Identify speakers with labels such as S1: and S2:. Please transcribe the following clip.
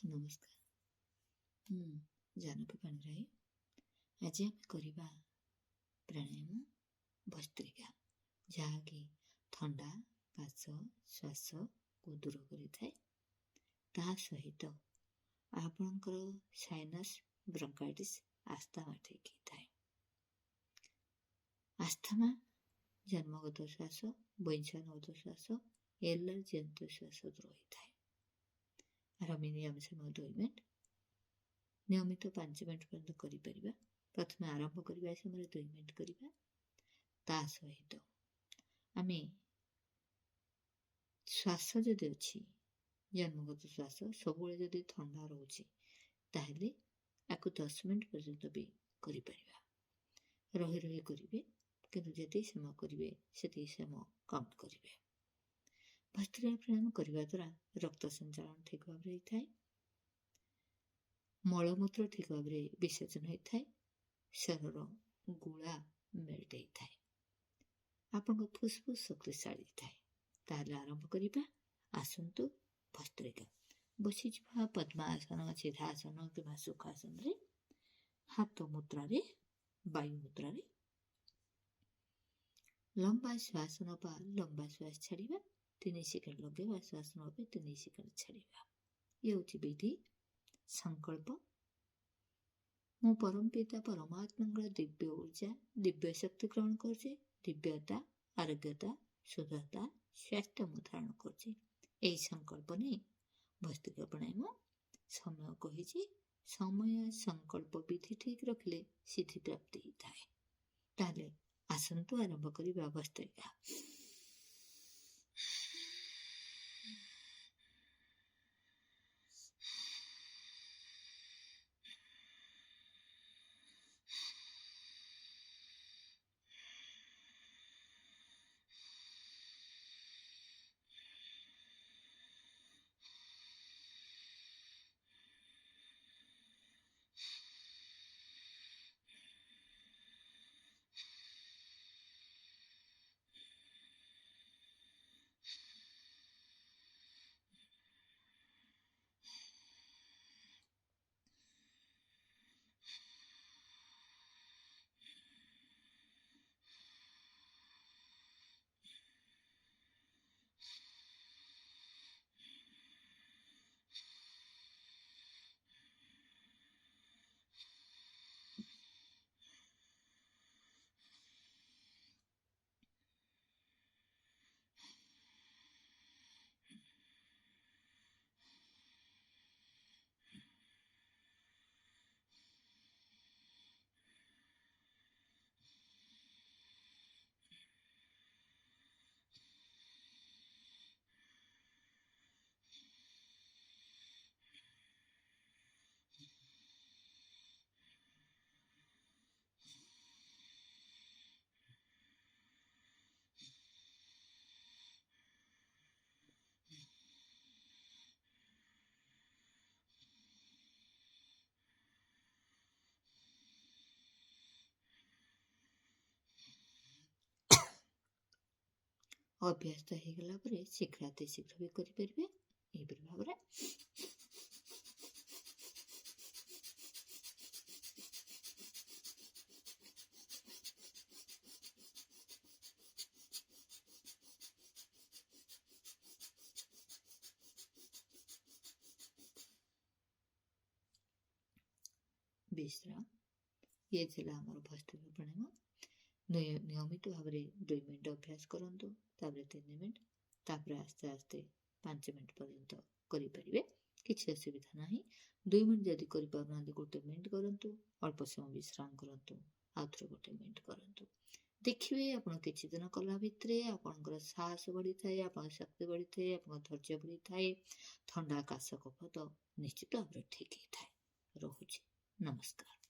S1: ନମସ୍କାର। ଜାନକୀ ପାଣିଗ୍ରାହୀ। ଆଜି ଆମେ କରିବା ପ୍ରାଣାୟାମ ଭସ୍ତ୍ରିକା, ଯାହାକି ଥଣ୍ଡା, କାଶ, ଶ୍ୱାସକୁ ଦୂର କରିଥାଏ। ତାହା ସହିତ ଆପଣଙ୍କର ସାଇନସ୍, ବ୍ରଙ୍କାଇଟିସ୍, ଆସ୍ଥାମା ଠିକ୍ ହେଇଥାଏ। ଆସ୍ଥାମା ଜନ୍ମଗତ ଶ୍ୱାସ, ବଂଶାନୁଗତ ଶ୍ୱାସ, ଏଲର୍ଜି ଜନିତ ଶ୍ୱାସ ଦୂର ହୋଇଥାଏ। ଆରାମ ନିୟମ ସମୟ 2 ମିନିଟ୍, ନିୟମିତ 5 ମିନିଟ୍ ପର୍ଯ୍ୟନ୍ତ କରିପାରିବା। ପ୍ରଥମେ ଆରମ୍ଭ କରିବା ସମୟରେ 2 ମିନିଟ୍ କରିବା। ତା ସହିତ ଆମେ ଶ୍ୱାସ ଯଦି ଅଛି, ଜନ୍ମଗତ ଶ୍ୱାସ ସବୁବେଳେ ଯଦି ଥଣ୍ଡା ରହୁଛି, ତାହେଲେ ଆକୁ 10 ମିନିଟ୍ ପର୍ଯ୍ୟନ୍ତ ବି କରିପାରିବା। ରହି ରହି କରିବେ, କିନ୍ତୁ ଯେତିକି ସମୟ କରିବେ ସେତିକି ସମୟ କାଉଣ୍ଟ କରିବେ। ଭସ୍ତ୍ରିକା ପ୍ରାଣାୟାମ କରିବା ଦ୍ୱାରା ରକ୍ତ ସଞ୍ଚାଳନ ଠିକ୍ ଭାବରେ ହେଇଥାଏ, ମଳମୂତ୍ର ଠିକ୍ ଭାବରେ ବିସର୍ଜନ ହୋଇଥାଏ, ଶରୀରର ଗୁଳା ମେଲ୍ଟ ହେଇଥାଏ, ଆପଣଙ୍କ ଫୁସ୍ଫୁସ୍ ଶକ୍ତିଶାଳୀ ହେଇଥାଏ। ତାହେଲେ ଆରମ୍ଭ କରିବା। ଆସନ୍ତୁ ଭସ୍ତ୍ରିକା। ବସିଯିବା ପଦ୍ମାସନ, ସିଦ୍ଧାସନ କିମ୍ବା ସୁଖାସନରେ, ହାତ ମୁଦ୍ରାରେ, ବାୟୁ ମୁଦ୍ରାରେ ଲମ୍ବା ଶ୍ୱାସ ନବା, ଲମ୍ବା ଶ୍ୱାସ ଛାଡ଼ିବା। 3 ସେକେଣ୍ଡ ଲଗେଇବା, ଶ୍ୱାସ ନବା, 3 ସେକେଣ୍ଡ ଛାଡ଼ିବା। ଇଏ ହେଉଛି ବିଧି। ସଂକଳ୍ପ। ମୁଁ ପରମ ପିତା ପରମାତ୍ମାଙ୍କର ଦିବ୍ୟ ଊର୍ଜା, ଦିବ୍ୟ ଶକ୍ତି ଗ୍ରହଣ କରୁଛି। ଦିବ୍ୟତା, ଆରୋଗ୍ୟତା, ଶୁଦ୍ଧତା, ସ୍ୱାସ୍ଥ୍ୟ ମୁଁ ଧାରଣ କରୁଛି। ଏହି ସଂକଳ୍ପ ନେଇ ଭସ୍ତ୍ରିକା ପ୍ରାଣାୟାମ ସମୟ କହିଛି। ସମୟ, ସଂକଳ୍ପ, ବିଧି ଠିକ୍ ରଖିଲେ ସିଦ୍ଧି ପ୍ରାପ୍ତି ହେଇଥାଏ। ତାହେଲେ ଆସନ୍ତୁ ଆରମ୍ଭ କରିବା ଭସ୍ତ୍ରିକା। ଅଭ୍ୟସ୍ତ ହେଇଗଲା ପରେ ଶୀଘ୍ର ଅତି ଶୀଘ୍ର ବି କରିପାରିବେ। ଏହିପରି ଭାବରେ ବିଶ୍ରାମ। ଇଏ ଥିଲା ଆମର ଭସ୍ତ୍ରିକା ପ୍ରାଣାୟାମ। ନିୟମିତ ଭାବରେ 2 ମିନିଟ୍ ଅଭ୍ୟାସ କରନ୍ତୁ, ତାପରେ 3 ମିନିଟ୍, ତାପରେ ଆସ୍ତେ ଆସ୍ତେ 5 ମିନିଟ୍ ପର୍ଯ୍ୟନ୍ତ କରିପାରିବେ। କିଛି ଅସୁବିଧା ନାହିଁ। 2 ମିନିଟ୍ ଯଦି କରିପାରୁନାହାନ୍ତି, 1 ମିନିଟ୍ କରନ୍ତୁ, ଅଳ୍ପ ସମୟ ବିଶ୍ରାମ କରନ୍ତୁ, ଆଉ ଥରେ 1 ମିନିଟ୍ କରନ୍ତୁ। ଦେଖିବେ ଆପଣ କିଛି ଦିନ କଲା ଭିତରେ ଆପଣଙ୍କର ସାହସ ବଢିଥାଏ, ଆପଣଙ୍କ ଶକ୍ତି ବଢିଥାଏ, ଆପଣଙ୍କ ଧୈର୍ଯ୍ୟ ବଢିଥାଏ। ଥଣ୍ଡା, କାଶ, କଫ ତ ନିଶ୍ଚିତ ଭାବରେ ଠିକ୍ ହେଇଥାଏ। ରହୁଛି। ନମସ୍କାର।